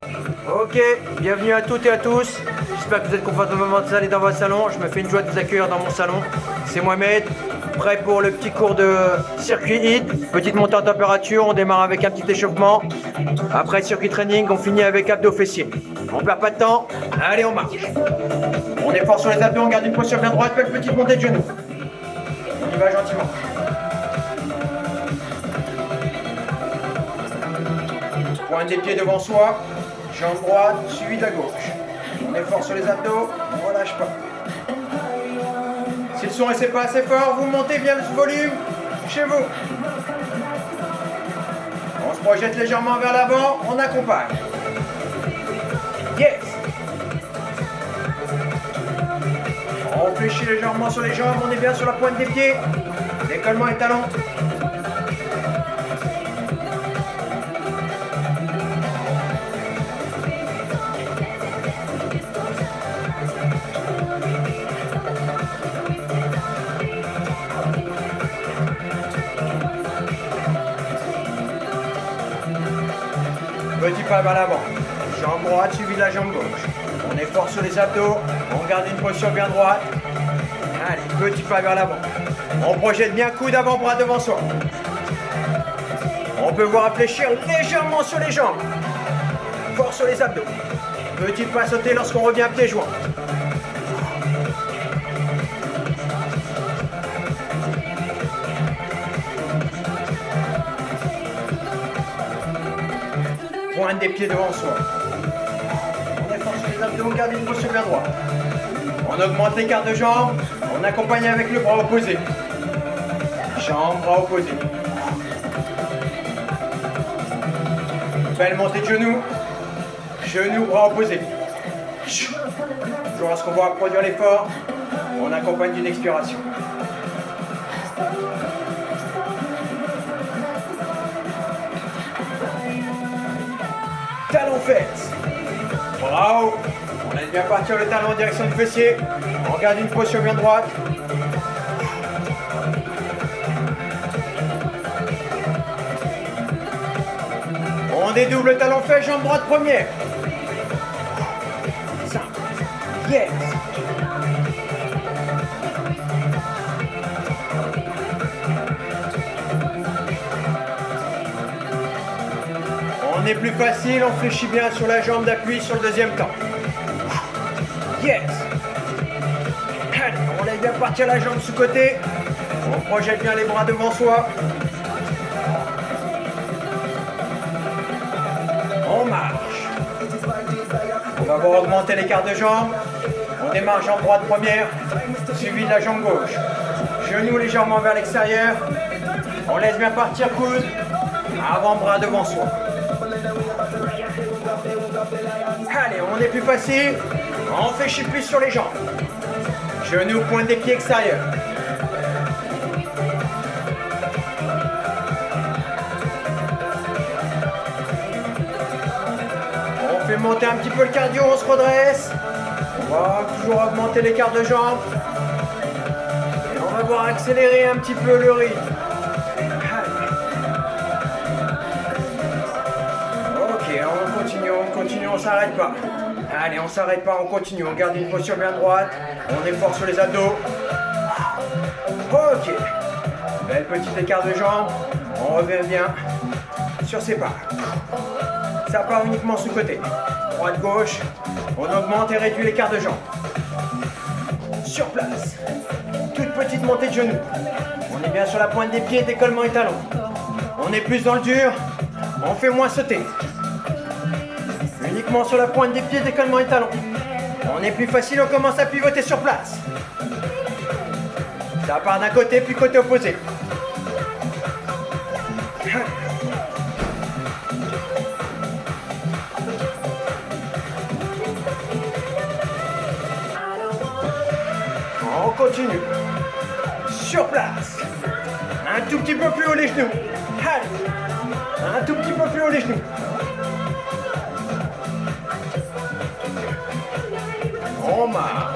Ok, bienvenue à toutes et à tous. J'espère que vous êtes confortablement installés dans votre salon. Je me fais une joie de vous accueillir dans mon salon. C'est Mohamed, prêt pour le petit cours de circuit HIIT. Petite montée en température, on démarre avec un petit échauffement. Après circuit training, on finit avec abdos fessiers. On perd pas de temps, allez on marche. On est fort sur les abdos, on garde une posture bien droite, belle petite montée de genoux. On y va gentiment. Pointe des pieds devant soi, jambe droite suivie de la gauche. On est fort sur les abdos, on relâche pas. Si le son n'est pas assez fort, vous montez bien le volume chez vous. On se projette légèrement vers l'avant, on accompagne. Yes. On fléchit légèrement sur les jambes, on est bien sur la pointe des pieds. Décollement et talons. Petit pas vers l'avant, jambe droite suivie de la jambe gauche. On est fort sur les abdos, on garde une posture bien droite. Allez, petit pas vers l'avant. On projette bien coude avant, bras devant soi. On peut voir réfléchir légèrement sur les jambes. Fort sur les abdos. Petit pas sauter lorsqu'on revient à pieds joints. Pointe des pieds devant soi. On est fort sur les abdos, on garde une posture bien droite. On augmente l'écart de jambes, on accompagne avec le bras opposé. Jambe, bras opposé. Belle montée de genoux. Genoux, bras opposés. Toujours à ce qu'on va produire l'effort, on accompagne d'une expiration. Talon fesses. Bras haut. On laisse bien partir le talon en direction du fessier. On garde une posture bien droite. On dédouble le talon fesses, jambe droite première. Simple. Yes. On est plus facile, on fléchit bien sur la jambe d'appui sur le deuxième temps. Yes. Allez, on laisse bien partir la jambe sous côté. On projette bien les bras devant soi. On marche. On va voir augmenter l'écart de jambe. On démarre jambe droite première, suivi de la jambe gauche. Genoux légèrement vers l'extérieur. On laisse bien partir coude. Avant-bras devant soi. Allez, on est plus facile. On fait chipus sur les jambes. Genoux, pointe des pieds extérieurs. On fait monter un petit peu le cardio, on se redresse. On va toujours augmenter l'écart de jambes. Et on va voir accélérer un petit peu le rythme. On continue, on s'arrête pas. Allez, on s'arrête pas, on continue. On garde une posture bien droite. On est fort sur les abdos. Ok. Belle petite écart de jambes. On revient bien sur ses pas. Ça part uniquement sous côté. Droite, gauche. On augmente et réduit l'écart de jambes. Sur place. Toute petite montée de genoux. On est bien sur la pointe des pieds, décollement et talons. On est plus dans le dur. On fait moins sauter. Uniquement sur la pointe des pieds, décollement et talons. On est plus facile, on commence à pivoter sur place. Ça part d'un côté, puis côté opposé. On continue. Sur place. Un tout petit peu plus haut les genoux. Allez. Un tout petit peu plus haut les genoux. On marche.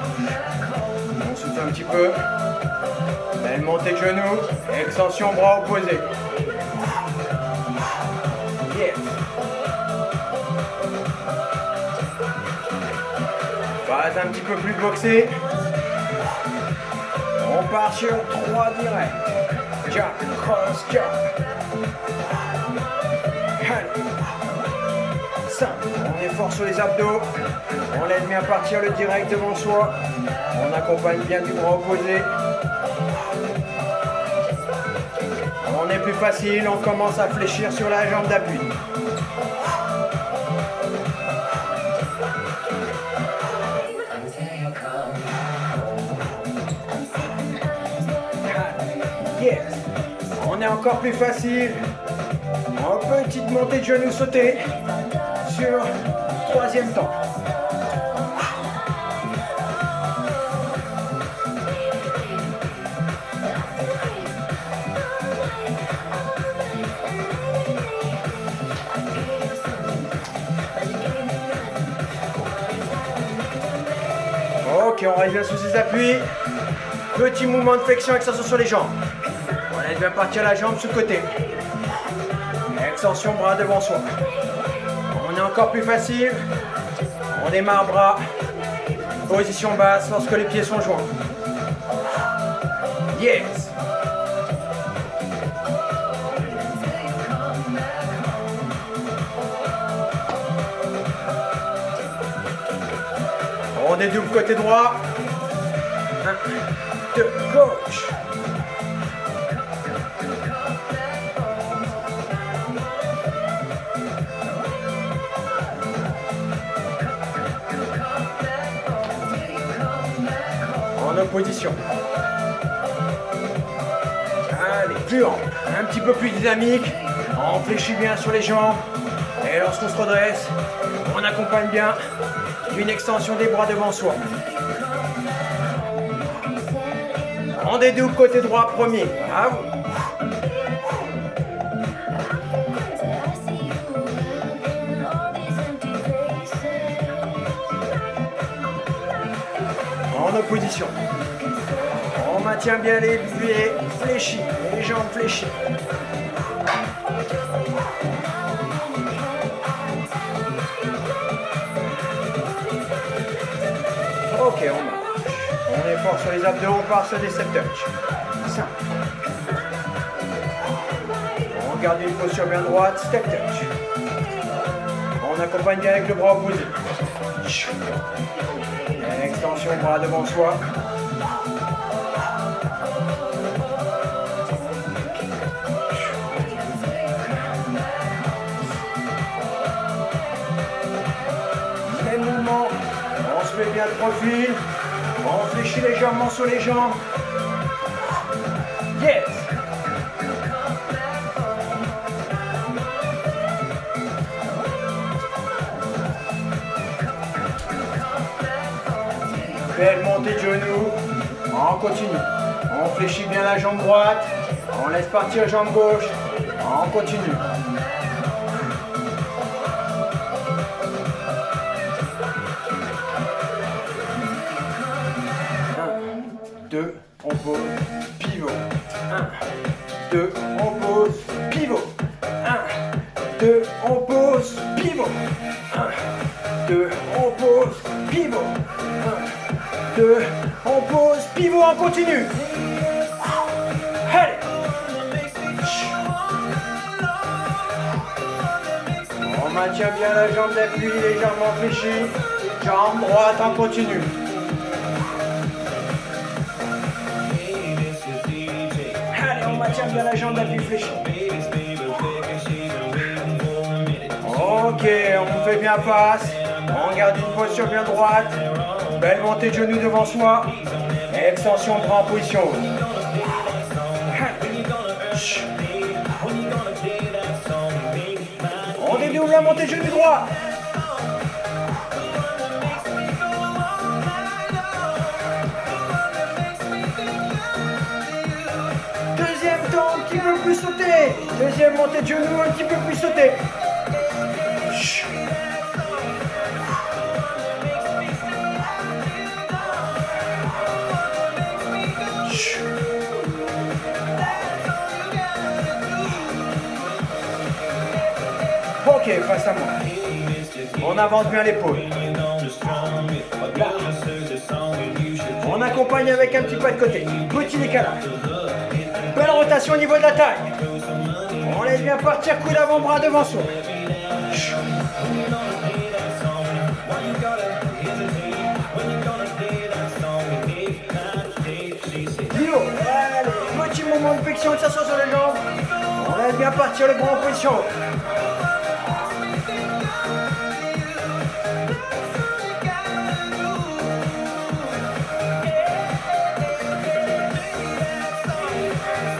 On souffle un petit peu. Belle montée de genoux. Extension bras opposés. Yes. Base un petit peu plus boxée. On part sur 3 directs. Jump, cross, jump. Allez. 5. On est fort sur les abdos. On laisse bien partir le direct devant soi. On accompagne bien du bras opposé. On est plus facile, on commence à fléchir sur la jambe d'appui. Yes. On est encore plus facile. En petite montée de genoux sautés sur 3e temps. Ok, on reste bien sous ses appuis. Petit mouvement de flexion, extension sur les jambes. On laisse bien partir la jambe sous le côté. Extension bras devant soi. On est encore plus facile. On démarre bras. Position basse lorsque les pieds sont joints. Yes. On dédouble côté droit. 1, 2, gauche. En opposition. Allez, plus ample, un petit peu plus dynamique. On fléchit bien sur les jambes. Et lorsqu'on se redresse, on accompagne bien une extension des bras devant soi. On dédouble côté droit premier. Bravo. En opposition. On maintient bien les pieds fléchis, les jambes fléchies. Ok, on marche. On est fort sur les abdos, on part sur des step touch. 5. On garde une posture bien droite, step touch. On accompagne bien avec le bras opposé. Extension bras devant soi. Même mouvement. On se met bien de profil. On fléchit légèrement sur les jambes. Yes. Belle montée de genoux. On continue. On fléchit bien la jambe droite. On laisse partir jambe gauche. On continue. 2, on pose, pivot. 1, 2, on pose, pivot. 1, 2, on pose, pivot. 1, 2, on pose, pivot. 1, 2, on pose, pivot, on continue. Allez. On maintient bien la jambe d'appui, légèrement fléchie. Jambe droite, on continue. On maintient bien la jambe d'appui fléchie. Ok, on fait bien face. On garde une posture bien droite. Belle montée de genoux devant soi. Extension de bras en position haute. On dédouble la montée de genoux droit. Deuxième temps, un petit peu plus sauté. Deuxième montée de genoux, un petit peu plus sauté. Ok, face à moi. On avance bien l'épaule. Là. accompagne avec un petit pas de côté. Petit décalage. Belle rotation au niveau de la taille. On laisse bien partir, coude avant-bras devant soi. Plus haut. Allez, petit mouvement de flexion, de s'asseoir sur les jambes. On laisse bien partir le bras en position.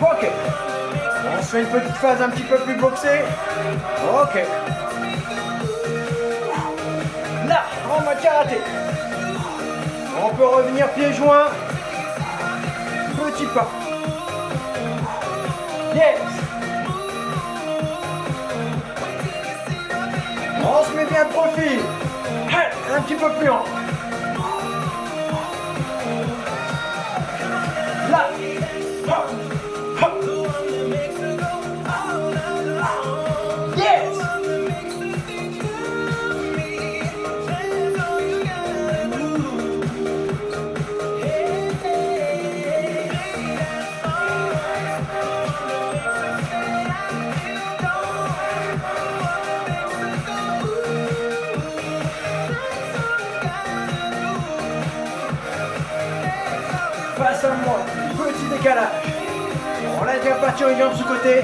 Ok. On se fait une petite phase un petit peu plus boxée. Ok. Là, en mode karaté. On peut revenir pieds joints. Petit pas. Yes. On se met bien de profil. Un petit peu plus haut. Là. Hop. Hop. Yes. Face à moi, petit décalage. On laisse bien partir les jambes sous côté.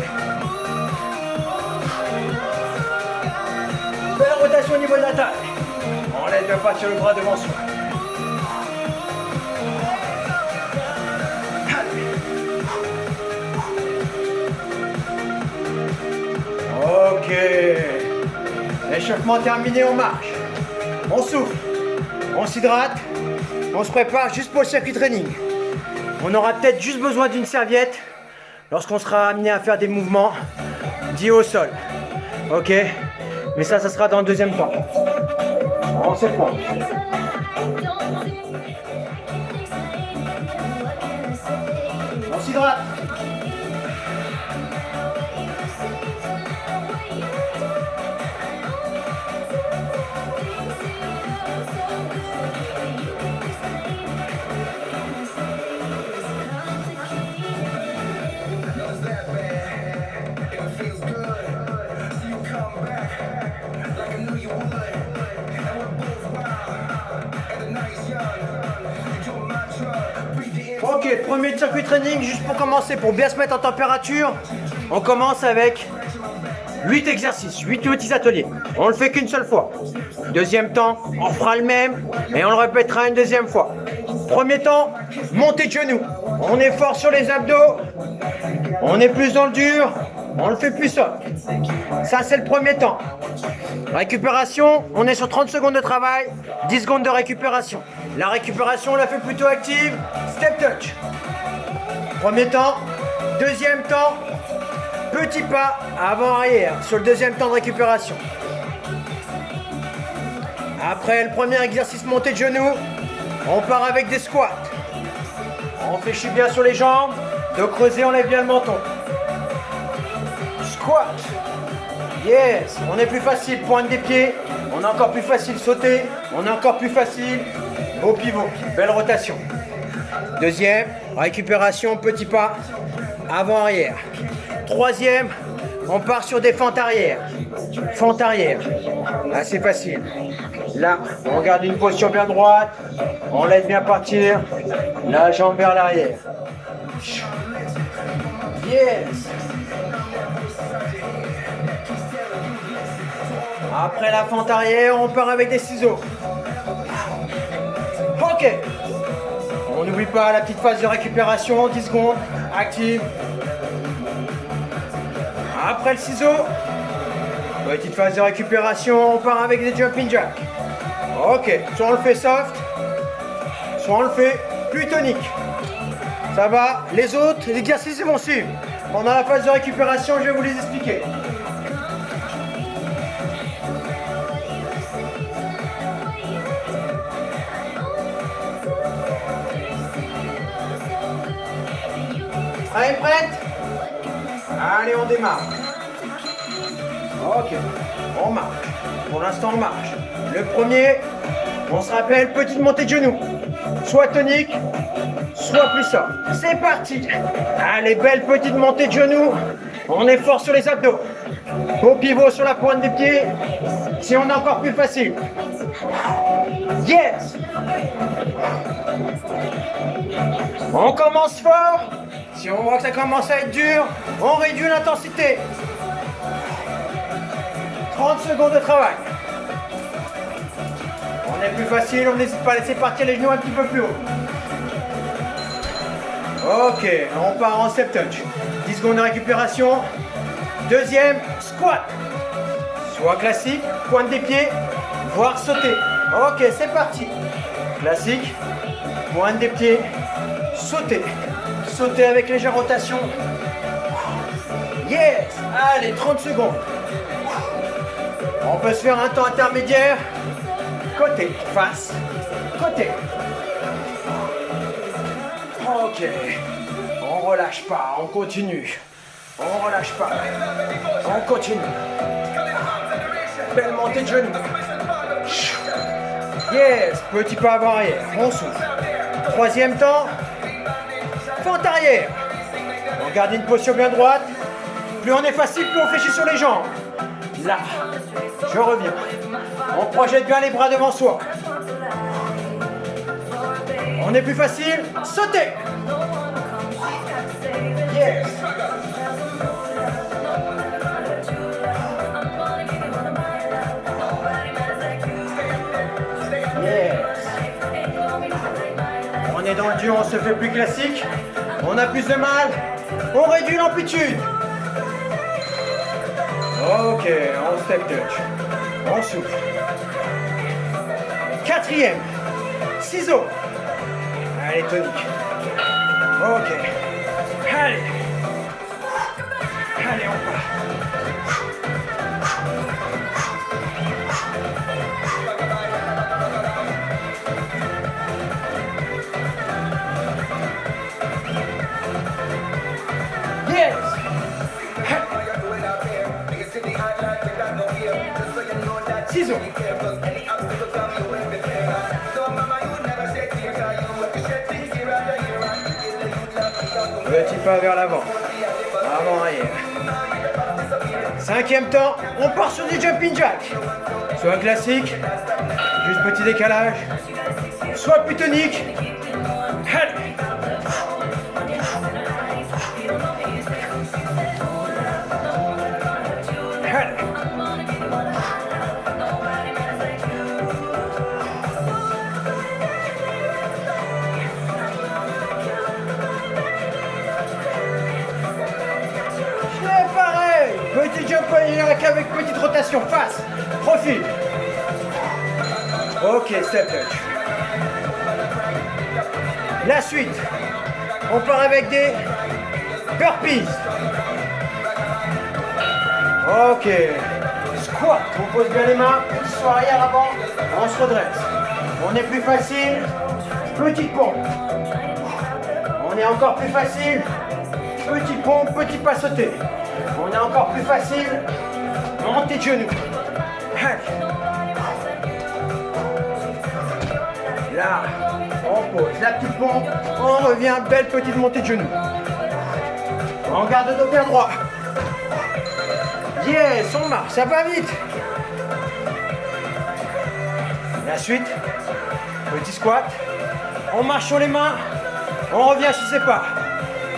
Belle rotation au niveau de la taille. On laisse bien partir le bras devant soi. Ok. Échauffement terminé, on marche. On souffle. On s'hydrate. On se prépare juste pour le circuit training. On aura peut-être juste besoin d'une serviette lorsqu'on sera amené à faire des mouvements dits au sol. Ok? Mais ça sera dans le deuxième temps. On s'éponge. On s'hydrate. Ok, premier circuit training, juste pour commencer, pour bien se mettre en température, on commence avec 8 exercices, 8 petits ateliers. On le fait qu'une seule fois. Deuxième temps, on fera le même et on le répétera une deuxième fois. Premier temps, montée de genoux. On est fort sur les abdos, on est plus dans le dur, on le fait plus soft. Ça, c'est le premier temps. Récupération, on est sur 30 secondes de travail, 10 secondes de récupération. La récupération, on la fait plutôt active, step touch. Premier temps, deuxième temps, petit pas avant-arrière sur le deuxième temps de récupération. Après le premier exercice montée de genoux, on part avec des squats. On fléchit bien sur les jambes, dos creusé, on lève bien le menton. Squat. Yes, on est plus facile, pointe des pieds, on est encore plus facile sauter, on est encore plus facile au pivot, belle rotation. Deuxième, récupération, petit pas, avant-arrière. Troisième, on part sur des fentes arrière. Fente arrière, assez facile. Là, on garde une posture bien droite, on laisse bien partir, la jambe vers l'arrière. Yes. Après la fente arrière, on part avec des ciseaux. Ok. On n'oublie pas la petite phase de récupération, 10 secondes, active. Après le ciseau, petite phase de récupération, on part avec des jumping jacks. Ok, soit on le fait soft, soit on le fait plus tonique. Ça va, les autres exercices vont suivre. Pendant la phase de récupération, je vais vous les expliquer. Prête? Allez, on démarre. Ok, on marche. Pour l'instant, on marche. Le premier, on se rappelle, petite montée de genoux. Soit tonique, Sois plus soft. C'est parti. Allez, belle petite montée de genoux. On est fort sur les abdos. Au pivot sur la pointe des pieds. Si on est encore plus facile. Yes. On commence fort. Si on voit que ça commence à être dur, on réduit l'intensité. 30 secondes de travail. On est plus facile, on n'hésite pas à laisser partir les genoux un petit peu plus haut. Ok, on part en step touch. 10 secondes de récupération. Deuxième, squat. Soit classique, pointe des pieds, voire sauter. Ok, c'est parti. Classique, pointe des pieds, sauter. Sauter avec légère rotation. Yes. Allez, 30 secondes. On peut se faire un temps intermédiaire. Côté, face, côté. Ok. On relâche pas, on continue. On relâche pas. On continue. Belle montée de genoux. Yes. Petit pas avant-arrière. On souffle. Troisième temps. Fente arrière. On garde une posture bien droite. Plus on est facile, plus on fléchit sur les jambes. Là. Je reviens. On projette bien les bras devant soi. On est plus facile. Sautez. Yes. Yes. On est dans le dur, on se fait plus classique. On a plus de mal. On réduit l'amplitude. Ok, on step touch. On souffle. Quatrième. Ciseaux. Allez, tonique. Ok. Allez. Allez, on part. Yes. Ciseaux. Petit pas vers l'avant. Avant, arrière. Cinquième temps, on part sur du jumping jack. Soit classique, juste petit décalage. Soit plus tonique. Allez. Allez. Petit jump avec petite rotation, face, profil. Ok, step touch. La suite, on part avec des burpees. Ok, squat, on pose bien les mains, petit saut arrière avant, on se redresse. On est plus facile, petite pompe. On est encore plus facile, petite pompe, petit pas sauté. On est encore plus facile, montée de genoux. Là, on pose la petite pompe, on revient, belle petite montée de genoux. On garde le dos bien droit. Yes, on marche, ça va vite. La suite, petit squat. On marche sur les mains, on revient sur ses pas.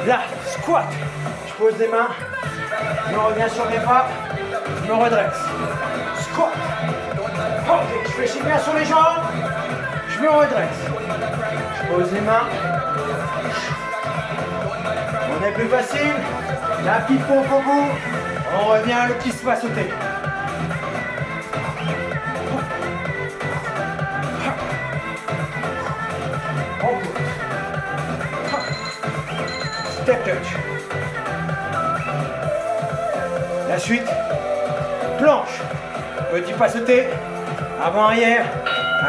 Là, squat. Je pose les mains. Je reviens sur mes bras, je me redresse. Squat. Ok, je fléchis bien sur les jambes, je me redresse. Je pose les mains. On est plus facile. La petite pompe au bout. On revient, le petit pas sauté. On pousse. Step touch. La suite, planche, petit pas sauté, avant-arrière,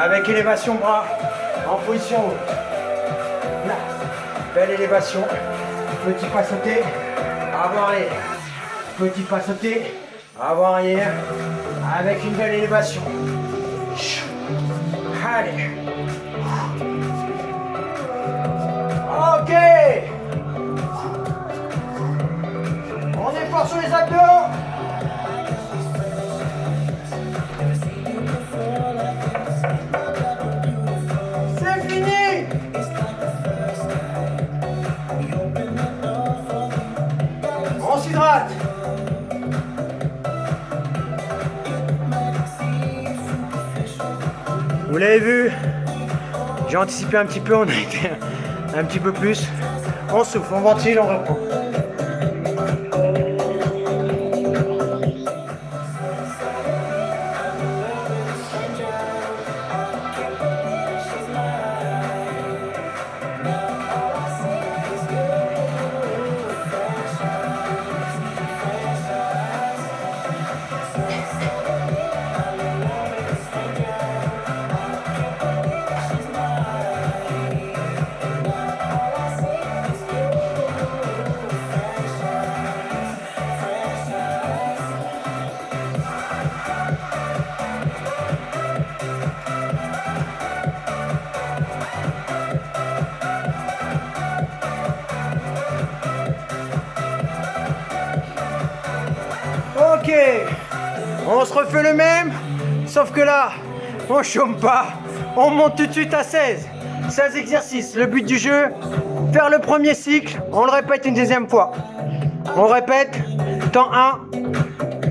avec élévation bras, en position haute. Là, belle élévation, petit pas sauté, avant-arrière, petit pas sauté, avant-arrière, avec une belle élévation. Allez. Vous l'avez vu, j'ai anticipé un petit peu, on a été un petit peu plus. On souffle, on ventile, on reprend. Ok, on se refait le même, sauf que là, on chôme pas, on monte tout de suite à 16. 16 exercices, le but du jeu, faire le premier cycle, on le répète une deuxième fois. On répète, temps 1,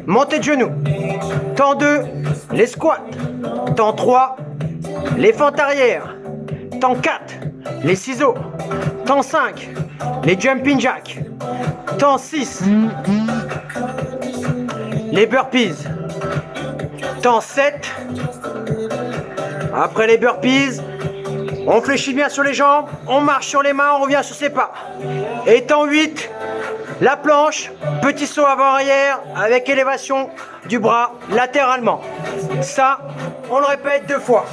montée de genoux. Temps 2, les squats. Temps 3, les fentes arrière. Temps 4, les ciseaux. Temps 5, les jumping jacks. Temps 6, les burpees. Temps 7, après les burpees, on fléchit bien sur les jambes, on marche sur les mains, on revient sur ses pas. Et temps 8, la planche, petit saut avant-arrière avec élévation du bras latéralement. Ça, on le répète 2 fois.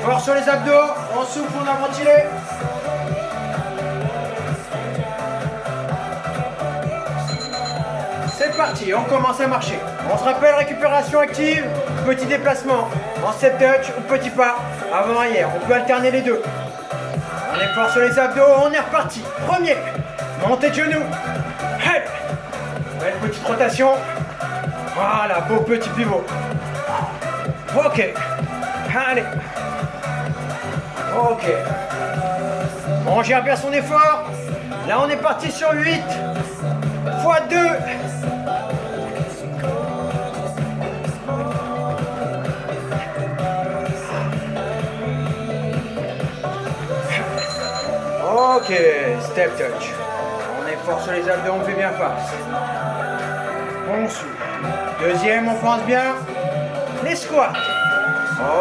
Fort sur les abdos, on souffle, on a ventilé. C'est parti, on commence à marcher. On se rappelle, récupération active, petit déplacement, en step touch ou petit pas, avant-arrière. On peut alterner les deux. On est fort sur les abdos, on est reparti. Premier, montée de genoux. Hey. Belle petite rotation. Voilà, beau petit pivot. Ok, allez. Ok. On gère bien son effort. Là, on est parti sur 8 x 2. Ok, step touch. On est fort sur les abdos, on fait bien face. On souffle. Deuxième, on pense bien. Les squats.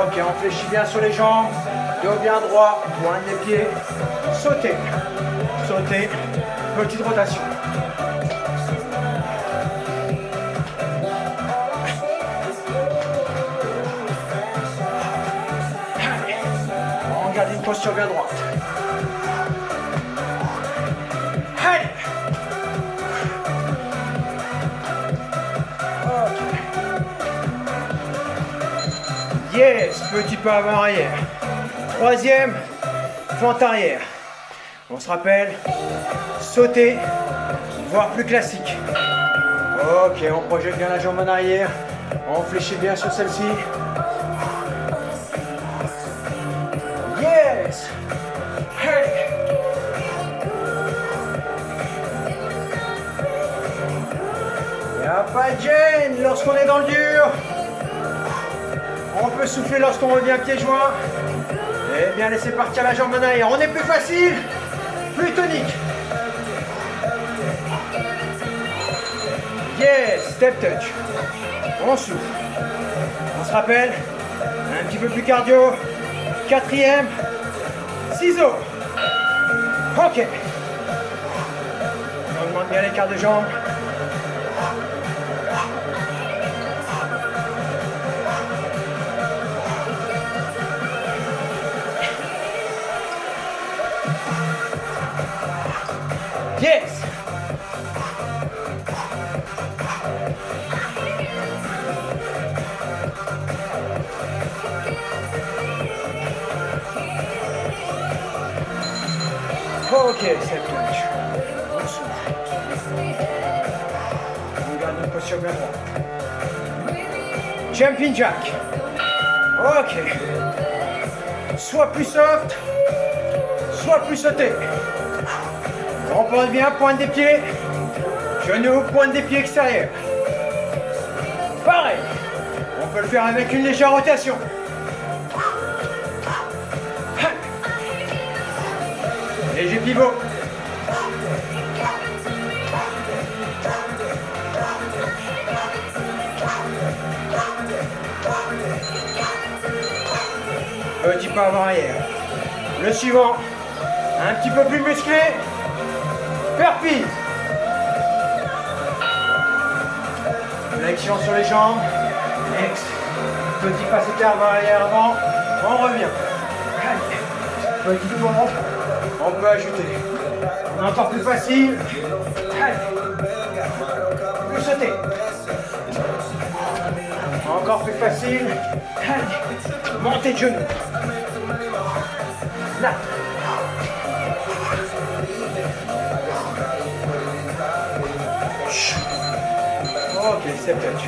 Ok, on fléchit bien sur les jambes. Dos bien droit, pointe des pieds. Sauter. Sauter. Petite rotation. Allez. On garde une posture bien droite. Yes, petit pas avant-arrière. Troisième, fente arrière. On se rappelle, sauter, voire plus classique. Ok, on projette bien la jambe en arrière. On fléchit bien sur celle-ci. Yes. Hey. Y a pas de gêne lorsqu'on est dans le dur. On peut souffler lorsqu'on revient pieds joints. Et bien laisser partir la jambe en arrière. On est plus facile, plus tonique. Yes, step touch. On souffle. On se rappelle, un petit peu plus cardio. Quatrième, ciseaux. Ok. On augmente bien l'écart de jambes. Yes. Ok, step touch. On souffle. On garde une posture bien droite. Jumping jack. Ok. Soit plus soft, soit plus sauté. On pense bien, pointe des pieds, genoux, pointe des pieds extérieurs. Pareil, on peut le faire avec une légère rotation. Léger pivot. Petit pas avant arrière. Le suivant, un petit peu plus musclé. Burpees. Flexion sur les jambes. Ex. Petit pas sauté avant arrière avant. On revient. Petit tour. On peut ajouter. Encore plus facile. Allez. Plus sauter. Encore plus facile. Allez. Montez de genoux. Là. Ok, c'est touch.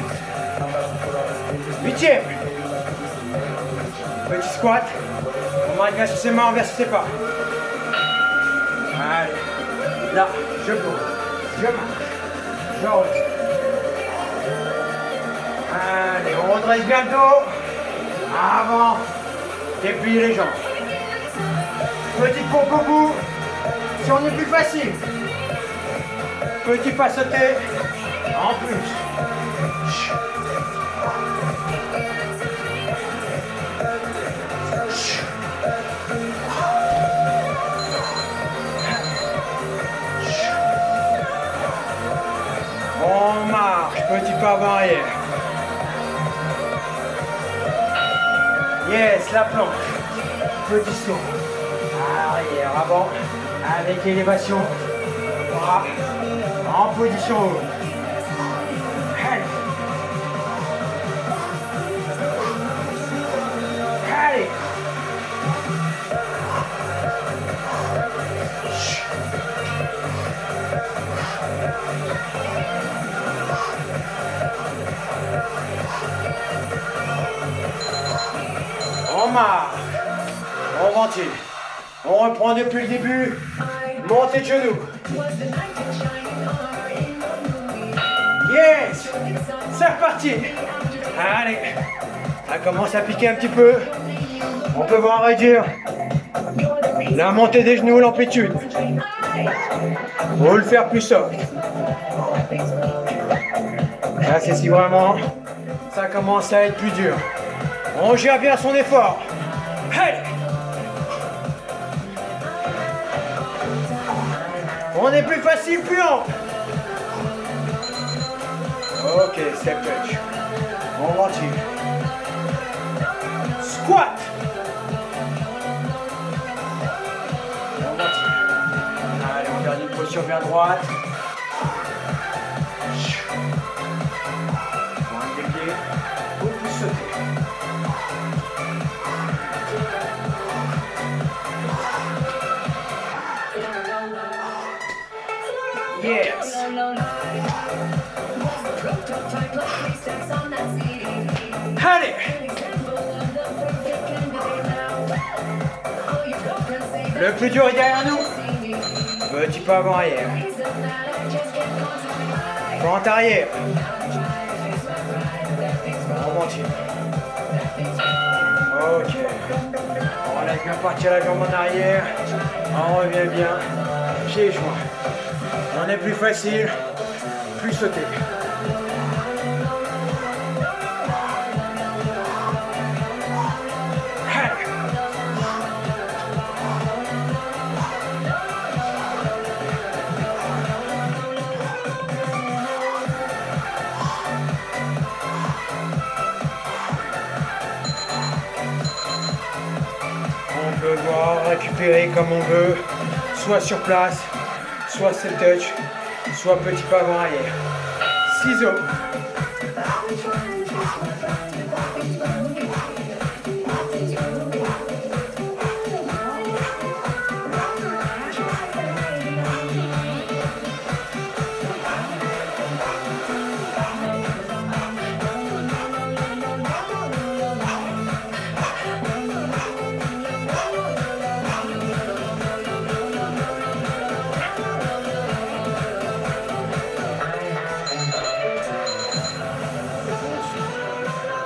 8e. Petit squat. On marque sur ses mains envers ses pas. Allez. Là, je pose. Je marche. Je retire. Allez, on redresse bien le dos. Avant. Dépliez les jambes. Petite pompe au bout. Si on est plus facile. Petit pas sauté. En plus. On marche. Petit pas avant arrière. Yes, la planche. Petit saut. Arrière, avant. Avec élévation. Bras. En position haute. Allez. Allez. On marche. On ventile. On reprend depuis le début. Montez de genoux. Yes. C'est reparti. Allez. Ça commence à piquer un petit peu. On peut voir réduire la montée des genoux, l'amplitude. Faut le faire plus soft. Là, c'est si vraiment ça commence à être plus dur. On gère bien son effort. Hey! On est plus facile, plus ample. Ok, step touch. On ventile. Squat. On ventile. Allez, on garde une posture bien droite. Pointe des pieds. Ou plus sauter. Yes. Allez. Le plus dur est derrière nous. Petit pas avant arrière. Plante arrière. On ventile. Ok. On laisse bien partir la jambe en arrière. On revient bien. Pieds et joints. On est plus facile, plus sauter. On peut voir récupérer comme on veut, soit sur place, soit step touch, soit petit pas avant arrière. Ciseaux.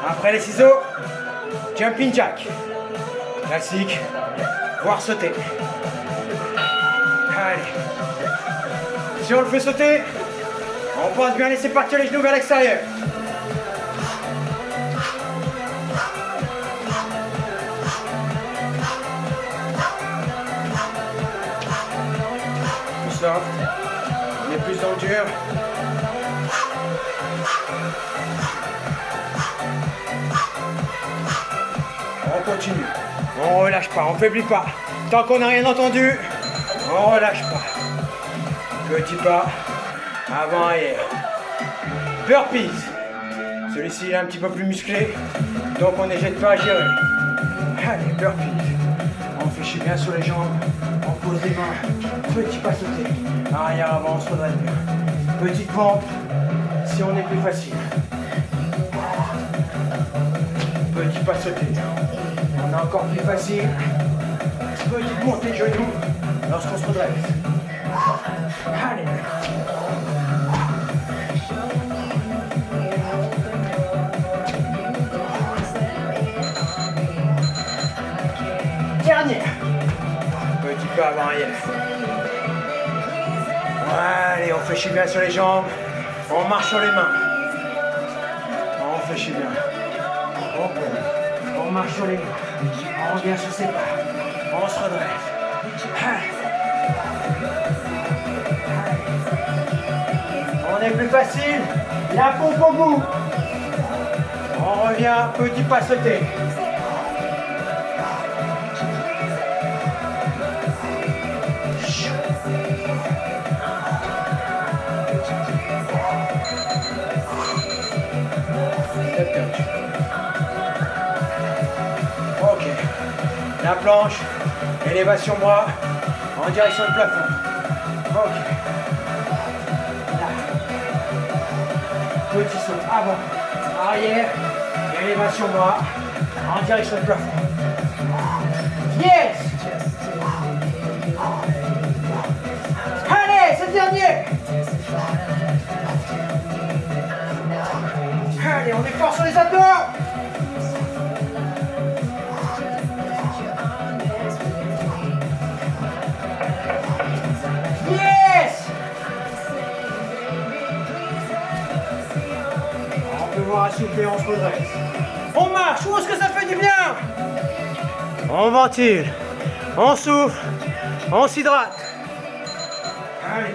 Après les ciseaux, jumping jack. Classique, voire sauter. Si on le fait sauter, on pense bien laisser partir les genoux vers l'extérieur. Plus soft. On est plus dans le dur. On continue. On relâche pas, on faiblit pas. Tant qu'on n'a rien entendu, on relâche pas. Petit pas, avant, arrière. Burpees. Celui-ci est un petit peu plus musclé, donc on n'hésite pas à gérer. Allez, burpees. On fiche bien sur les jambes, on pose les mains. Petit pas sauté. Arrière, avant, on se redresse bien. Petite pompe, si on est plus facile. Petit pas sauté. On a encore plus facile. Petite montée de genoux lorsqu'on se redresse. Allez. Dernier. Petit pas avant arrière. Allez, on fait chier bien sur les jambes. On marche sur les mains. On fait chier bien. On marche sur les mains. On revient sur ses pas. On se redresse. On est plus facile. La pompe au bout. On revient, petit pas sauté. Ok. La planche, élévation bras en direction du plafond. Ok. Là. Petit saut avant, arrière, élévation bras en direction du plafond. Yes! Allez, c'est le dernier! Allez, on est fort sur les abdos! Yes! On peut voir à souffler, on se redresse. On marche, où est-ce que ça fait du bien? On ventile, on souffle, on s'hydrate. Allez.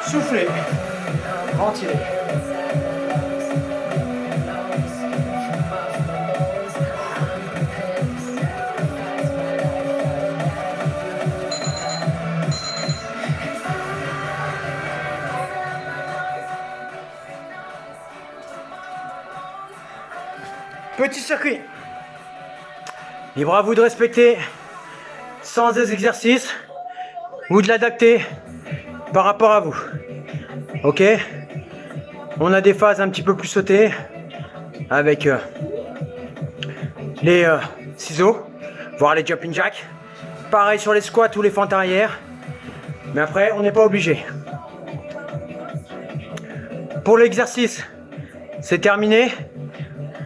Soufflez, ventilez. Petit circuit. Libre à vous de respecter sans des exercices ou de l'adapter par rapport à vous. Ok, on a des phases un petit peu plus sautées avec les ciseaux, voire les jumping jacks. Pareil sur les squats ou les fentes arrière. Mais après, on n'est pas obligé. Pour l'exercice, c'est terminé.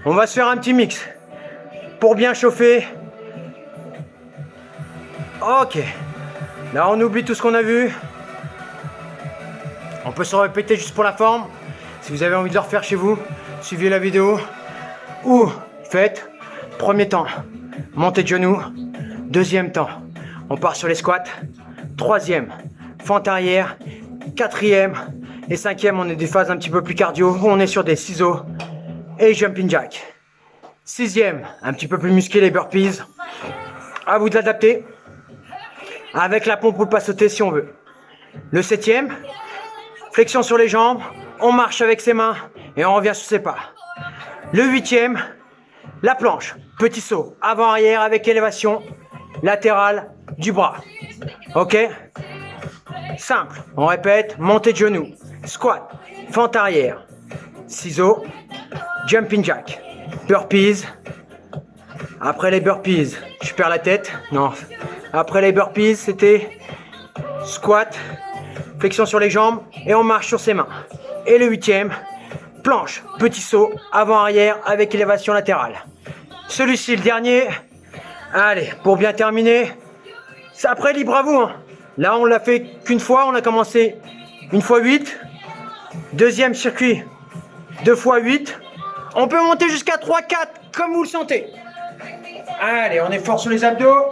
On va se faire un petit mix pour bien chauffer. Ok, là on oublie tout ce qu'on a vu. On peut se répéter juste pour la forme. Si vous avez envie de le refaire chez vous, suivez la vidéo. Ou faites, premier temps, montée de genoux. Deuxième temps, on part sur les squats. Troisième, fente arrière. Quatrième et cinquième, on est des phases un petit peu plus cardio où on est sur des ciseaux et jumping jack. Sixième, un petit peu plus musclé, les burpees. À vous de l'adapter. Avec la pompe pour le pas sauter si on veut. Le septième, flexion sur les jambes, on marche avec ses mains et on revient sur ses pas. Le huitième, la planche, petit saut, avant-arrière avec élévation latérale du bras. Ok? Simple, on répète, montée de genoux, squat, fente arrière, ciseaux, jumping jack, burpees. Après les burpees, je perds la tête. Non. Après les burpees, c'était squat, flexion sur les jambes et on marche sur ses mains. Et le 8e, planche, petit saut, avant-arrière avec élévation latérale. Celui-ci, le dernier. Allez, pour bien terminer, c'est après libre à vous. Hein. Là, on l'a fait qu'une fois, on a commencé une fois 8. Deuxième circuit, 2 fois 8. On peut monter jusqu'à 3, 4, comme vous le sentez. Allez, on est fort sur les abdos.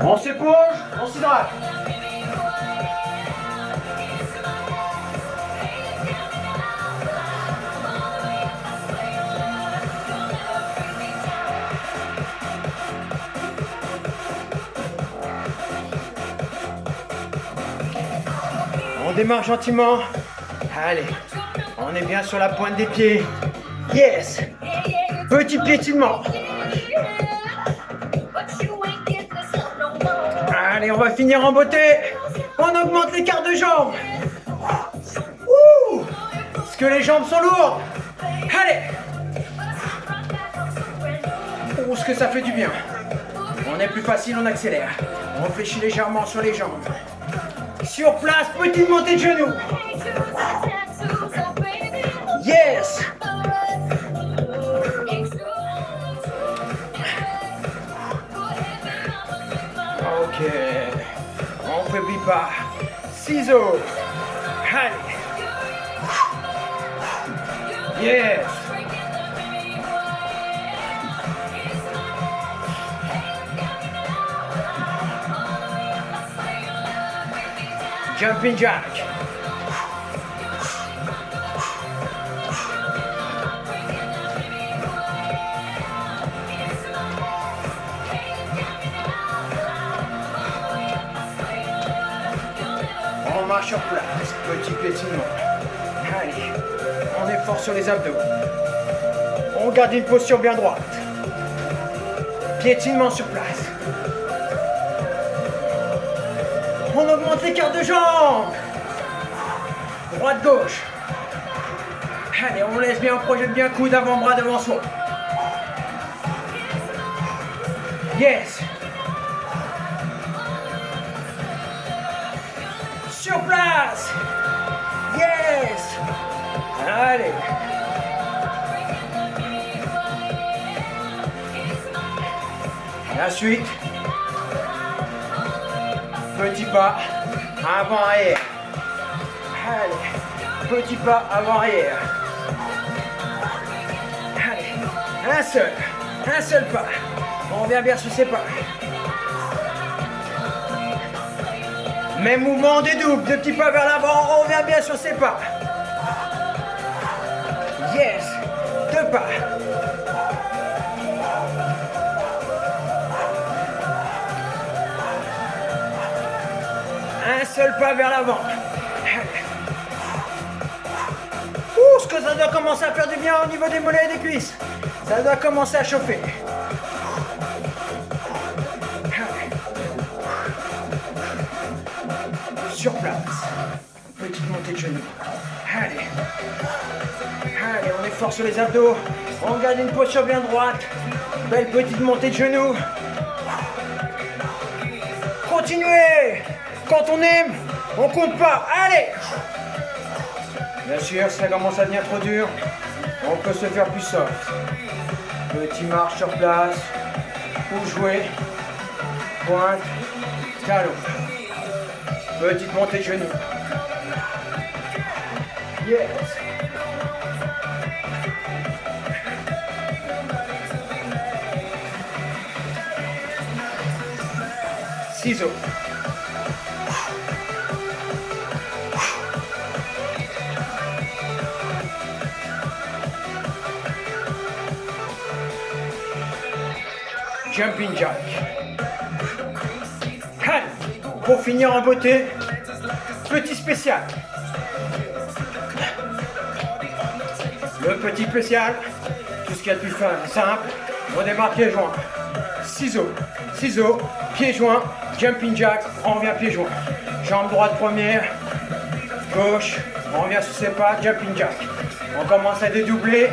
On s'éponge, on s'hydrate. On démarre gentiment. Allez, on est bien sur la pointe des pieds. Yes. Petit piétinement. Allez, on va finir en beauté. On augmente l'écart de jambes. Ouh, parce que les jambes sont lourdes. Allez. Ouh, ce que ça fait du bien. On est plus facile, on accélère. On fléchit légèrement sur les jambes. Sur place, petite montée de genoux. Yes. Ok. On faiblit pas. Ciseaux. Allez. Yes. Jumping jack. On marche sur place, petit piétinement. Allez, on est fort sur les abdos. On garde une posture bien droite. Piétinement sur place. On augmente l'écart de jambes. Droite-gauche. Allez, on laisse bien, on projette bien coude avant-bras devant soi. Yes. Sur place. Yes. Allez. La suite. Petit pas, avant-arrière. Allez, petit pas, avant-arrière. Allez, un seul pas. On revient bien sur ses pas. Même mouvement des doubles, 2 petits pas vers l'avant, on revient bien sur ses pas. Yes, 2 pas. Un seul pas vers l'avant. Ouh, ce que ça doit commencer à faire du bien au niveau des mollets et des cuisses. Ça doit commencer à chauffer. Sur place. Petite montée de genoux. Allez. Allez, on est fort sur les abdos. On garde une posture bien droite. Belle petite montée de genoux. Continuez. Quand on aime, on compte pas. Allez. Bien sûr, ça commence à devenir trop dur. On peut se faire plus soft. Petit marche sur place. Pour jouer. Pointe. Talon. Petite montée de genoux. Yes. Ciseaux. Jumping jack. Allez, pour finir en beauté, petit spécial. Le petit spécial, tout ce qu'il y a de plus simple, on démarre pieds joints. Ciseaux, pieds joints, jumping jack, on revient pieds joints. Jambe droite première, gauche, on revient sur ses pas, jumping jack. On commence à dédoubler.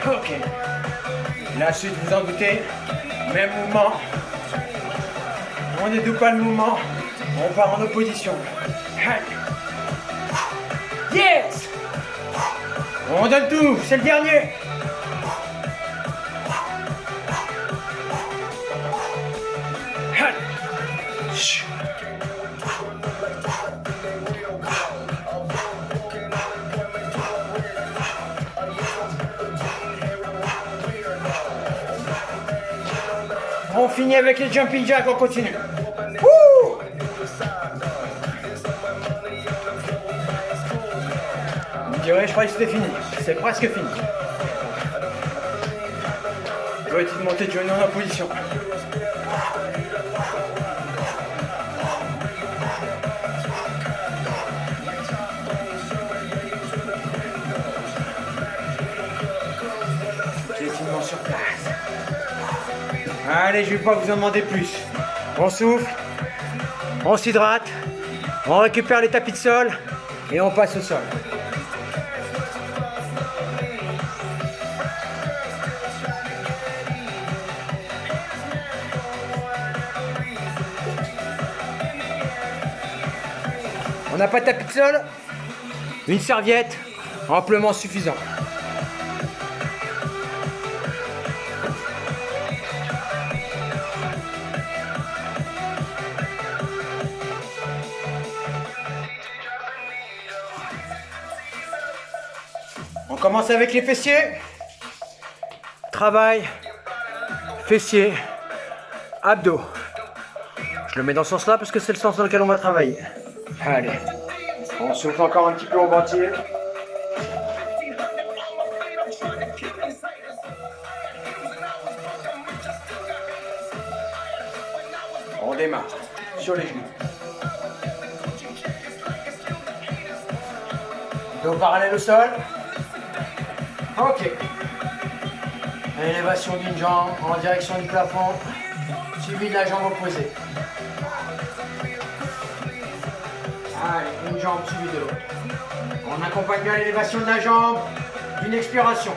Ok. La suite, vous en doutez, même mouvement. On ne double pas le mouvement, on part en opposition. Yes! On donne tout, c'est le dernier. On finit avec les jumping jacks, on continue. Wouh! Vous direz, je croyais que c'était fini. C'est presque fini. Petite montée de genou en opposition. Piétinement sur place. Allez, je ne vais pas vous en demander plus. On souffle, on s'hydrate, on récupère les tapis de sol et on passe au sol. On n'a pas de tapis de sol, une serviette, amplement suffisant. On commence avec les fessiers. Travail, fessiers, abdos. Je le mets dans ce sens-là parce que c'est le sens dans lequel on va travailler. Allez, on souffle encore un petit peu au ventil. On démarre sur les genoux. Dos parallèle au sol. Ok. Élévation d'une jambe en direction du plafond, suivi de la jambe opposée. Allez, une jambe suivie de l'autre. On accompagne bien l'élévation de la jambe d'une expiration.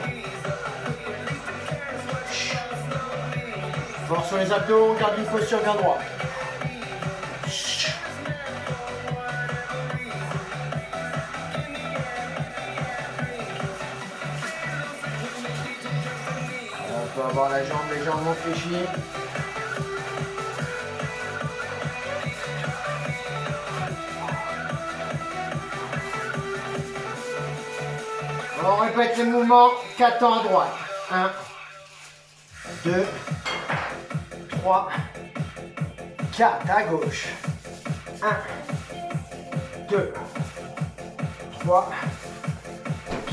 Force sur les abdos, on garde une posture bien droite. On peut avoir les jambes non fléchies. On répète les mouvements 4 temps à droite. 1, 2, 3, 4 à gauche. 1, 2, 3,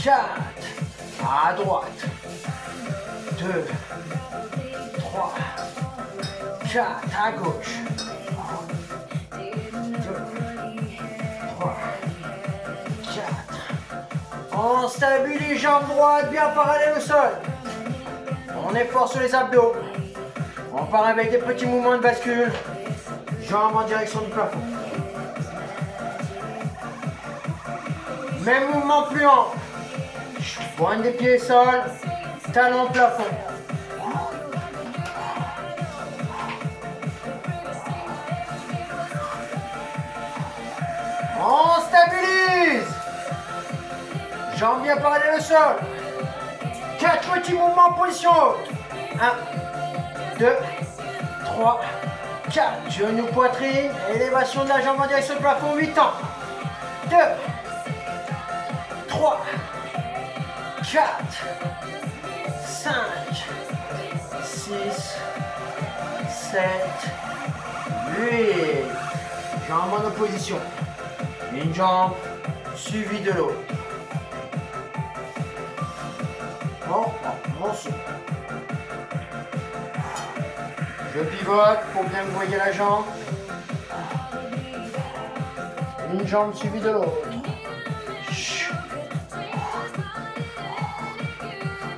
4 à droite. 2, 3, 4 à gauche. 2, 3, 4. On stabilise jambes droites bien parallèles au sol. On est fort sur les abdos. On part avec des petits mouvements de bascule. Jambes en direction du plafond. Même mouvement plus ample. Pointe des pieds sol. Talon plafond. On stabilise. Jambes bien parallèles au sol. 4 petits mouvements en position haute. 1, 2, 3, 4. Genoux, poitrine. Élévation de la jambe en direction du plafond. 8 ans. 2, 3, 4, 5, 6, 7, 8. Jambes en opposition. Une jambe suivie de l'autre. On souffle. Je pivote pour bien me voyer la jambe. Une jambe suivie de l'autre.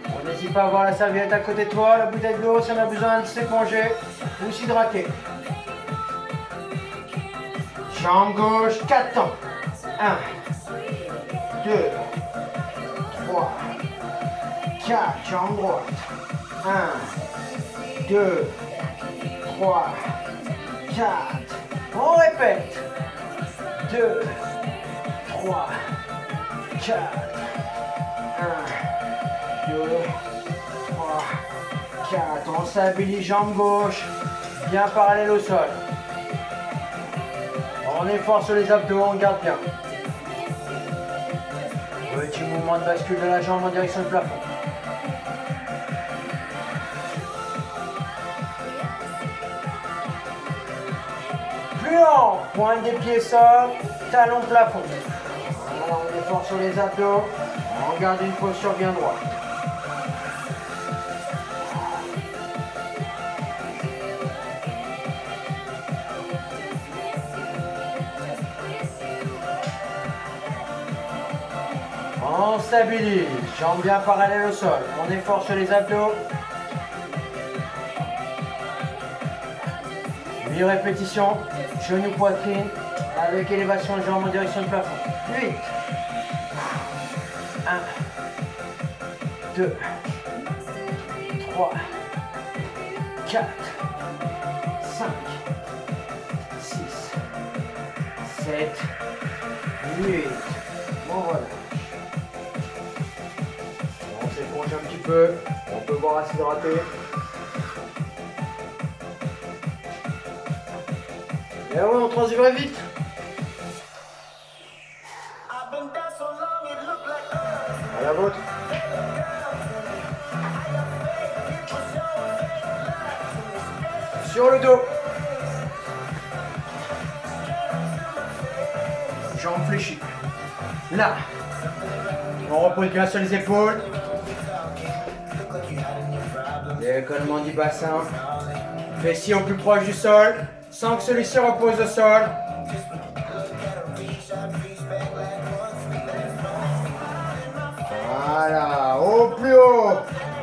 On n'hésite pas à avoir la serviette à côté de toi, la bouteille d'eau si on a besoin de s'éponger ou s'hydrater. Jambe gauche, 4 temps. 1, 2, 3, 4. Jambe droite. 1, 2, 3, 4. On répète. 2, 3, 4. 1, 2, 3, 4. On stabilise jambe gauche, bien parallèle au sol. On est fort sur les abdos, on garde bien. Petit mouvement de bascule de la jambe en direction du plafond. Plus haut, pointe des pieds sol, talon plafond. Voilà, on est fort sur les abdos, on garde une posture bien droite. On stabilise, jambes bien parallèles au sol. On est fort sur les abdos. 8 répétitions, genou poitrine, avec élévation de jambes en direction du plafond. 8. 1, 2, 3, 4, 5, 6, 7, 8. Bon voilà. On s'éponge un petit peu, on peut voir à s'hydrater. Et ouais, on transigerait vite. À la vôtre. Sur le dos. Jambes fléchies. Là. On repose bien sur les épaules. Décollement du bassin. Fessiers au plus proche du sol, sans que celui-ci repose au sol. Voilà, au plus haut.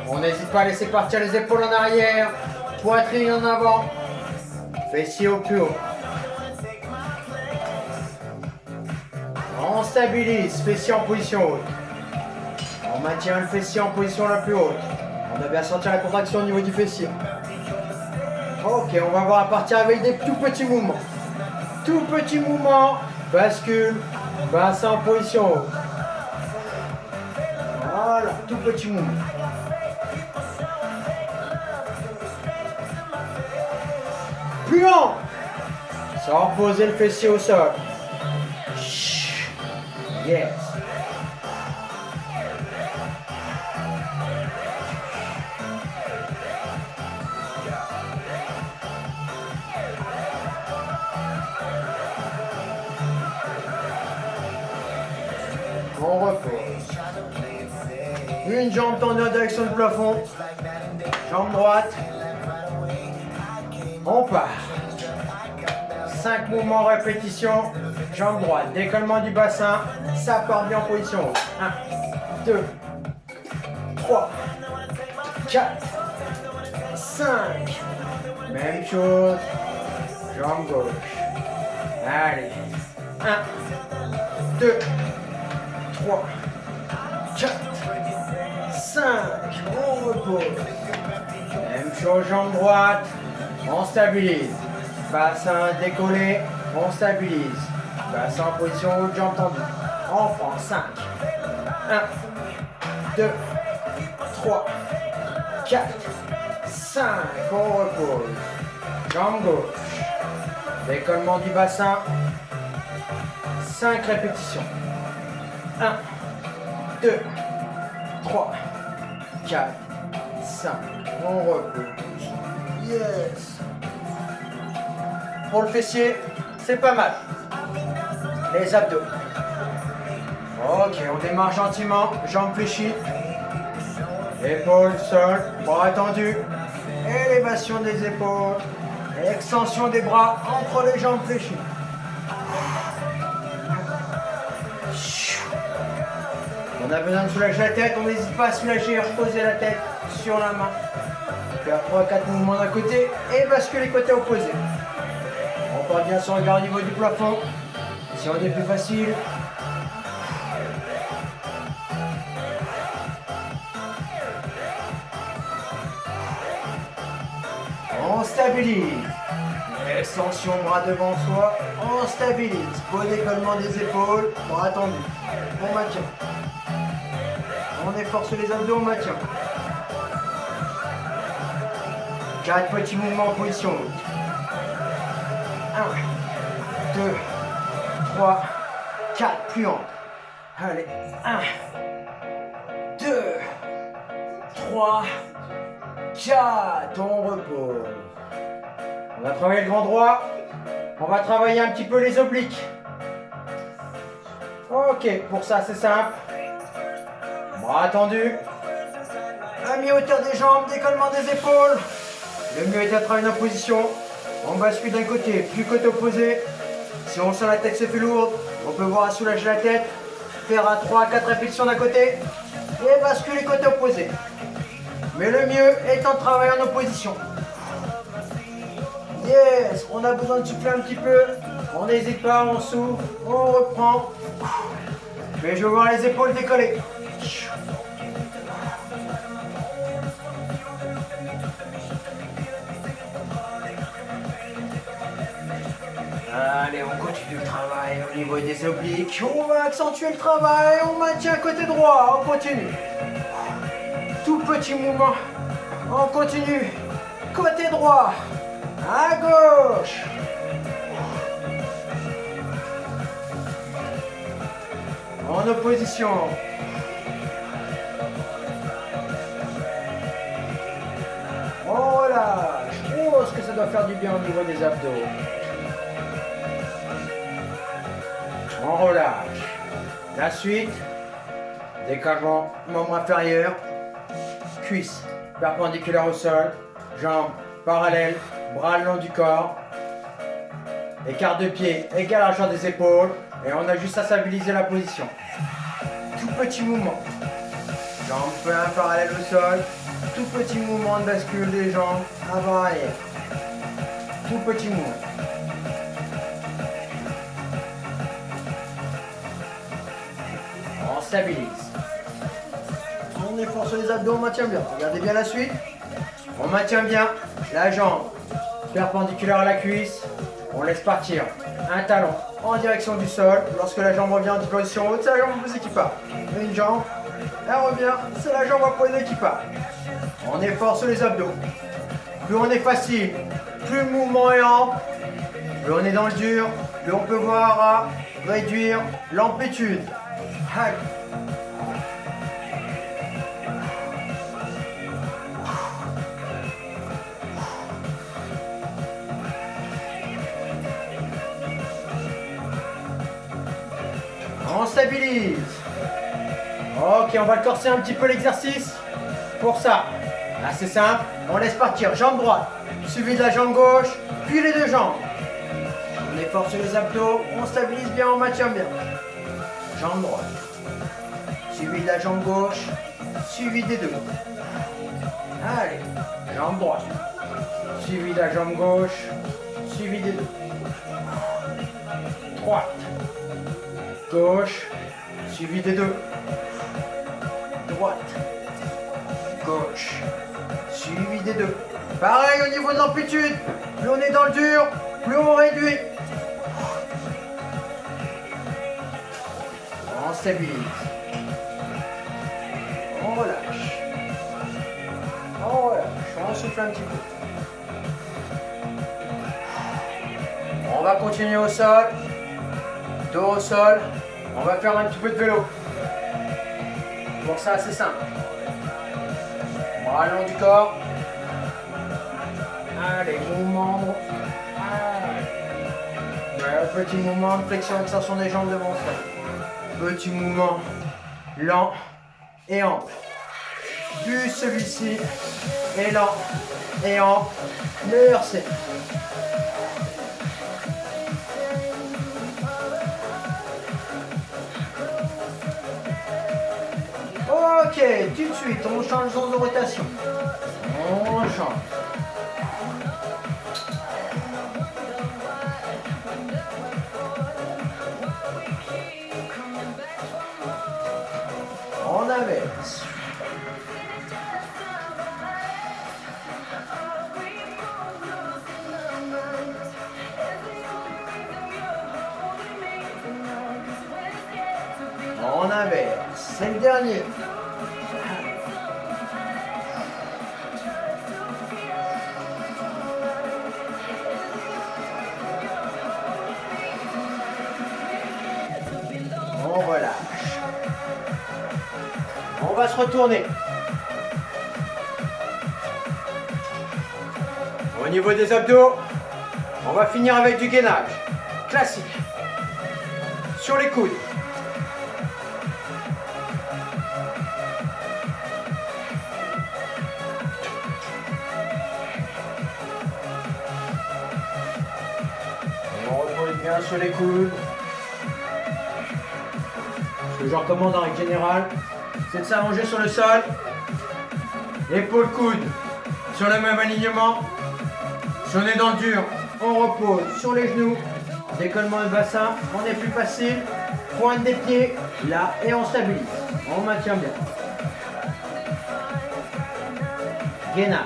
On n'hésite pas à laisser partir les épaules en arrière, poitrine en avant, fessiers au plus haut. On stabilise, fessier en position haute. On maintient le fessier en position la plus haute. On doit bien sentir la contraction au niveau du fessier. Ok, on va voir à partir avec des tout petits mouvements. Tout petit mouvement, bascule, bassin en position haute. Voilà, tout petit mouvement. Plus long. Sans reposer le fessier au sol. Yes. On repose. Une jambe tendue en direction du plafond. Jambe droite. On part. 5 mouvements répétition. Jambe droite. Décollement du bassin. Ça part bien en position haute. 1, 2, 3, 4, 5. Même chose. Jambe gauche. Allez. 1, 2, 3, 4, 5. On repose. Même chose, jambe droite. On stabilise. Bassin décollé. On stabilise. Bassin en position haute, jambe tendue. On prend 5. 1, 2, 3, 4, 5. On repose. Jambe gauche. Décollement du bassin. 5 répétitions. 1, 2, 3, 4, 5. On repose. Yes. Pour le fessier, c'est pas mal. Les abdos. Ok, on démarre gentiment. Jambes fléchies. Épaules, sol, bras tendus. Élévation des épaules. Extension des bras entre les jambes fléchies. On a besoin de soulager la tête, on n'hésite pas à soulager, reposer la tête sur la main. Faire 3-4 mouvements d'un côté et basculer côté opposé. On part bien son regard au niveau du plafond. Si on est plus facile. On stabilise. Extension bras devant soi. On stabilise. Beau décollement des épaules. Bras tendus. On maintient. On efforce les abdos, on maintient. 4 petits mouvements en position haute. 1, 2, 3, 4, plus ample. Allez, 1, 2, 3, 4, on repose. On va travailler le grand droit. On va travailler un petit peu les obliques. Ok, pour ça c'est simple. Bras tendus. À mi-hauteur des jambes, décollement des épaules. Le mieux est de travailler en position. On bascule d'un côté, puis côté opposé. Si on sent la tête se fait lourde, on peut voir à soulager la tête. Faire à 3-4 répétitions d'un côté. Et basculer côté opposé. Mais le mieux étant de travailler en opposition. Yes, on a besoin de souffler un petit peu. On n'hésite pas, on souffle, on reprend. Mais je veux voir les épaules décoller. Allez, on continue le travail au niveau des obliques. On va accentuer le travail. On maintient côté droit. On continue. Tout petit mouvement. On continue. Côté droit. À gauche. En opposition. On relâche. Oh, est-ce que ça doit faire du bien au niveau des abdos. On relâche. La suite, décallement membre inférieur, cuisse perpendiculaire au sol, jambes parallèles, bras le long du corps, écart de pied égal à largeur des épaules, et on a juste à stabiliser la position. Tout petit mouvement, jambes plein parallèles au sol, tout petit mouvement de bascule des jambes avant arrière, tout petit mouvement. On stabilise. On efforce les abdos, on maintient bien. Regardez bien la suite. On maintient bien la jambe perpendiculaire à la cuisse. On laisse partir un talon en direction du sol. Lorsque la jambe revient en position haute, c'est la jambe opposée qui part. Une jambe, elle revient, c'est la jambe opposée qui part. On efforce les abdos. Plus on est facile, plus le mouvement est ample, plus on est dans le dur, plus on peut voir à réduire l'amplitude. Allez. On stabilise. Ok, on va le corser un petit peu l'exercice. Pour ça, assez simple, on laisse partir jambe droite, suivi de la jambe gauche, puis les deux jambes. On efforce les abdos, on stabilise bien, on maintient bien. Jambe droite, suivi de la jambe gauche, suivi des deux. Allez, jambe droite, suivi de la jambe gauche, suivi des deux. Droite, gauche, suivi des deux. Droite, gauche, suivi des deux. Pareil au niveau de l'amplitude, plus on est dans le dur, plus on réduit. On stabilise. On relâche. On relâche. On souffle un petit peu. On va continuer au sol. Dos au sol. On va faire un petit peu de vélo. Pour ça, c'est simple. Bras le long du corps. Allez, mouvement. Allez. Petit mouvement de flexion, extension des jambes devant soi. Petit mouvement lent et ample. Plus celui-ci est lent et ample, meilleur c'est. Ok, tout de suite, on change de zone de rotation. On change. On inverse. On inverse. C'est le dernier. On relâche. On va se retourner. Au niveau des abdos, on va finir avec du gainage. Classique. Sur les coudes. On repose bien sur les coudes. Ce que je recommande en règle générale, c'est de s'allonger sur le sol. Épaule coude sur le même alignement. Si on est dans le dur, on repose sur les genoux. Décollement du bassin, on est plus facile. Pointe des pieds, là, et on stabilise. On maintient bien. Gainage.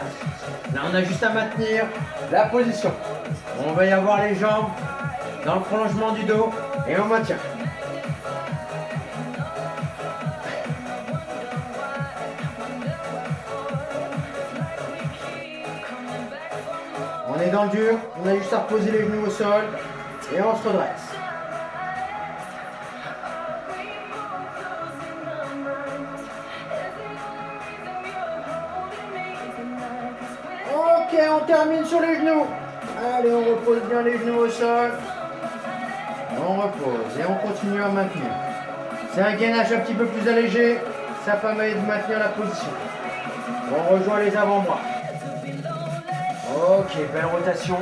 Là, on a juste à maintenir la position. On va y avoir les jambes dans le prolongement du dos et on maintient. On est dans le dur, on a juste à reposer les genoux au sol et on se redresse. Ok, on termine sur les genoux. Allez, on repose bien les genoux au sol. On repose et on continue à maintenir. C'est un gainage un petit peu plus allégé, ça permet de maintenir la position. On rejoint les avant-bras. Ok, belle rotation.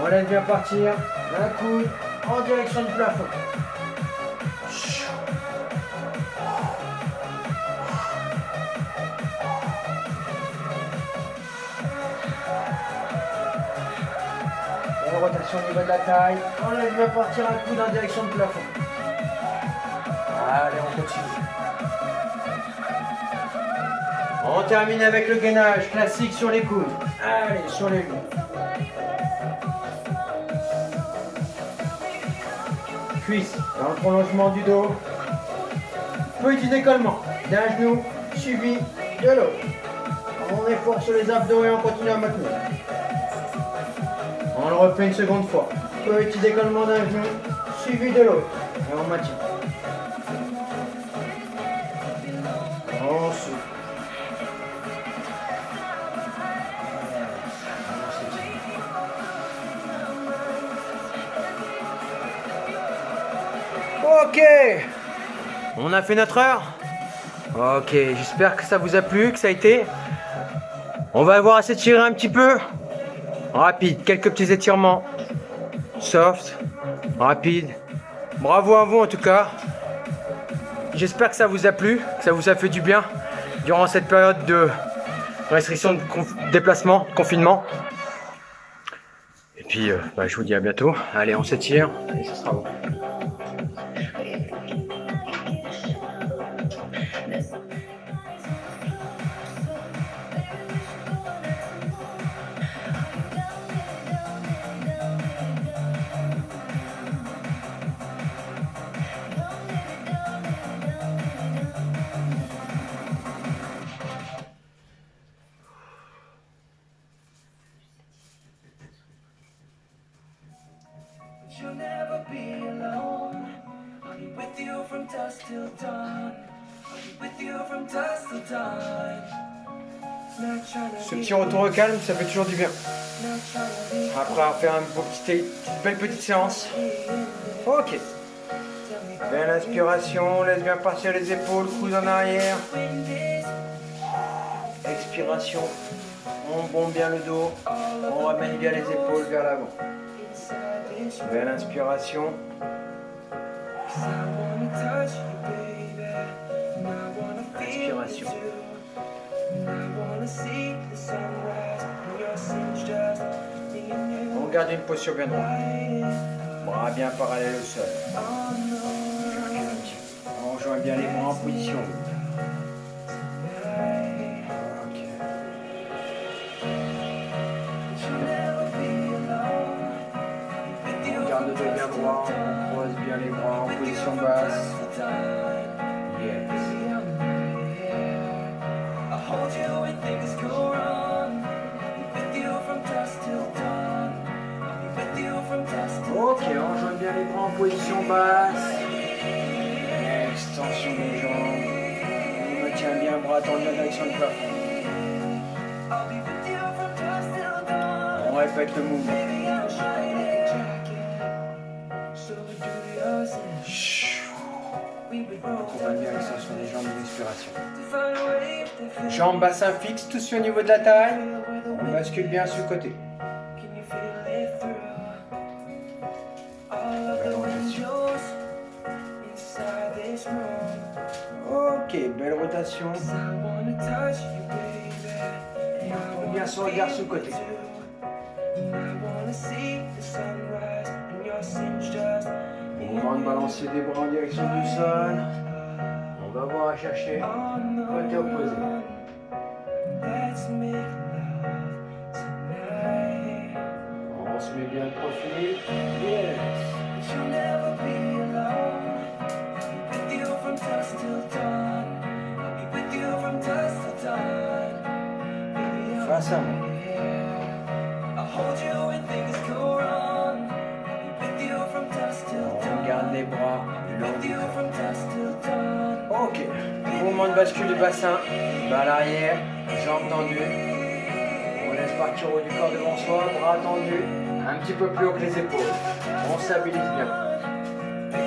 On laisse bien partir. Un coup en direction du plafond. Belle rotation au niveau de la taille. On laisse bien partir un coup en direction du plafond. Allez, on continue. On termine avec le gainage classique sur les coudes. Allez, sur les genoux. Cuisse dans le prolongement du dos. Petit décollement d'un genou suivi de l'autre. On est fort sur les abdos et on continue à maintenir. On le refait une seconde fois. Petit décollement d'un genou suivi de l'autre. Et on maintient. On souffle. Ok, on a fait notre heure. Ok, j'espère que ça vous a plu, que ça a été. On va avoir à s'étirer un petit peu. Rapide, quelques petits étirements. Soft, rapide. Bravo à vous en tout cas. J'espère que ça vous a plu, que ça vous a fait du bien durant cette période de restriction de déplacement, de confinement. Et puis, je vous dis à bientôt. Allez, on s'étire et ce sera bon. You'll never be alone. I'll be with you from dusk till dawn. I'll be with you from dusk till dawn. Ce petit retour au calme, ça fait toujours du bien. Après avoir fait une belle petite séance. Ok. Belle inspiration, laisse bien partir les épaules, coudes en arrière. Expiration, on bombe bien le dos, on ramène bien les épaules vers l'avant. Belle inspiration. Inspiration. On garde une posture bien droite. Bras bien parallèles au sol. Je recule un petit peu. On joint bien les bras en position. Ok. On garde le dos bien droit. On croise bien les bras en position basse. Yes. Ok, on joint bien les bras en position basse. Extension des jambes. On maintient bien le bras tendu en direction du plafond. On répète le mouvement. On accompagne bien l'extension des jambes et l'expiration. Jambes, bassin fixe, tous au niveau de la taille. On bascule bien sur le côté. Ok, belle rotation. On bien son regard sur le côté. Mouvement de balancier des bras en direction du sol. On va voir à chercher côté opposé. On se met bien le profil. Yes. Face à moi. On garde les bras longs du corps. Ok. Mouvement de bascule du bassin. Bas à l'arrière. Jambes tendues. On laisse partir au haut du corps devant soi. Bras tendus. Un petit peu plus haut que les épaules. On stabilise bien. On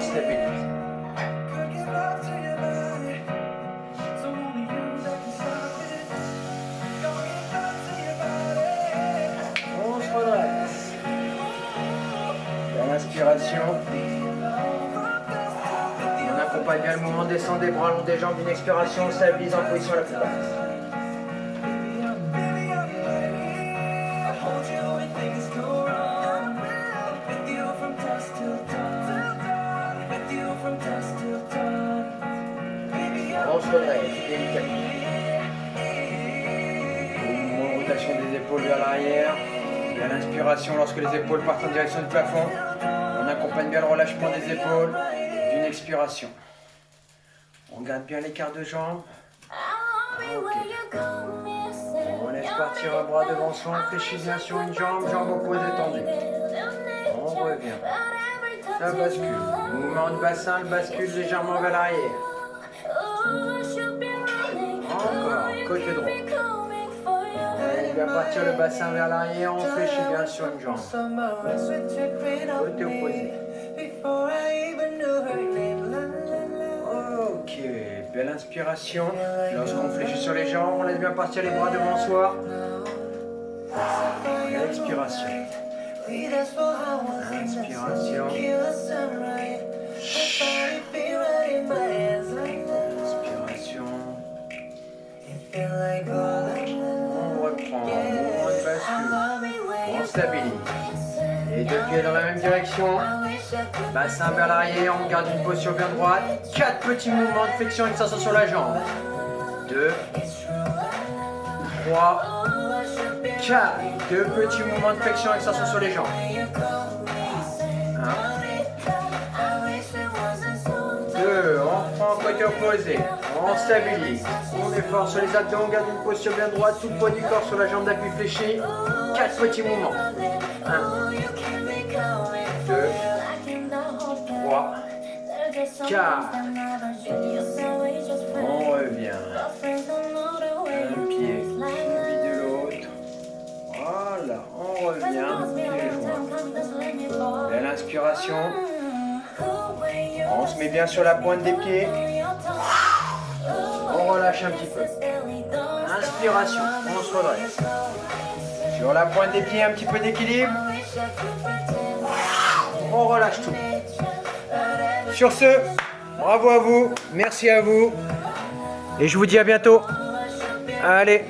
stabilise. On se redresse. Dans l'inspiration. On accompagne bien le mouvement, descend des bras, long des jambes, une expiration, on stabilise en position la plus basse. On se redresse délicatement. Mouvement de rotation des épaules vers l'arrière. Et à l'inspiration, lorsque les épaules partent en direction du plafond, on accompagne bien le relâchement des épaules d'une expiration. On garde bien l'écart de jambes. Okay. On laisse partir un bras devant soi, on fléchit bien sur une jambe, jambe opposée tendue. On revient. Ça bascule. Mouvement de bassin, le bascule légèrement vers l'arrière. Encore, côté droit. On va partir le bassin vers l'arrière, on fléchit bien sur une jambe. Côté opposé. Ok, belle inspiration. Lorsqu'on fléchit sur les jambes, on laisse bien partir les bras devant soi. Belle expiration. Inspiration. Inspiration. On reprend. Mouvement de bascule. On stabilise. Les deux pieds dans la même direction. Bassin vers l'arrière, on garde une posture bien droite. 4 petits mouvements de flexion, extension sur la jambe. 2, 3, 4. 2 petits mouvements de flexion, extension sur les jambes. 1, 2, on prend côté opposé. On stabilise. On est fort sur les abdos, on garde une posture bien droite, tout le poids du corps sur la jambe d'appui fléchi. 4 petits mouvements. 1, 2, 3, 4. On revient. Un pied suivi de l'autre. Voilà, on revient. Les joints. Belle inspiration. On se met bien sur la pointe des pieds. On relâche un petit peu. Inspiration, on se redresse. Sur la pointe des pieds, un petit peu d'équilibre. On relâche tout. Sur ce, bravo à vous, merci à vous. Et je vous dis à bientôt. Allez.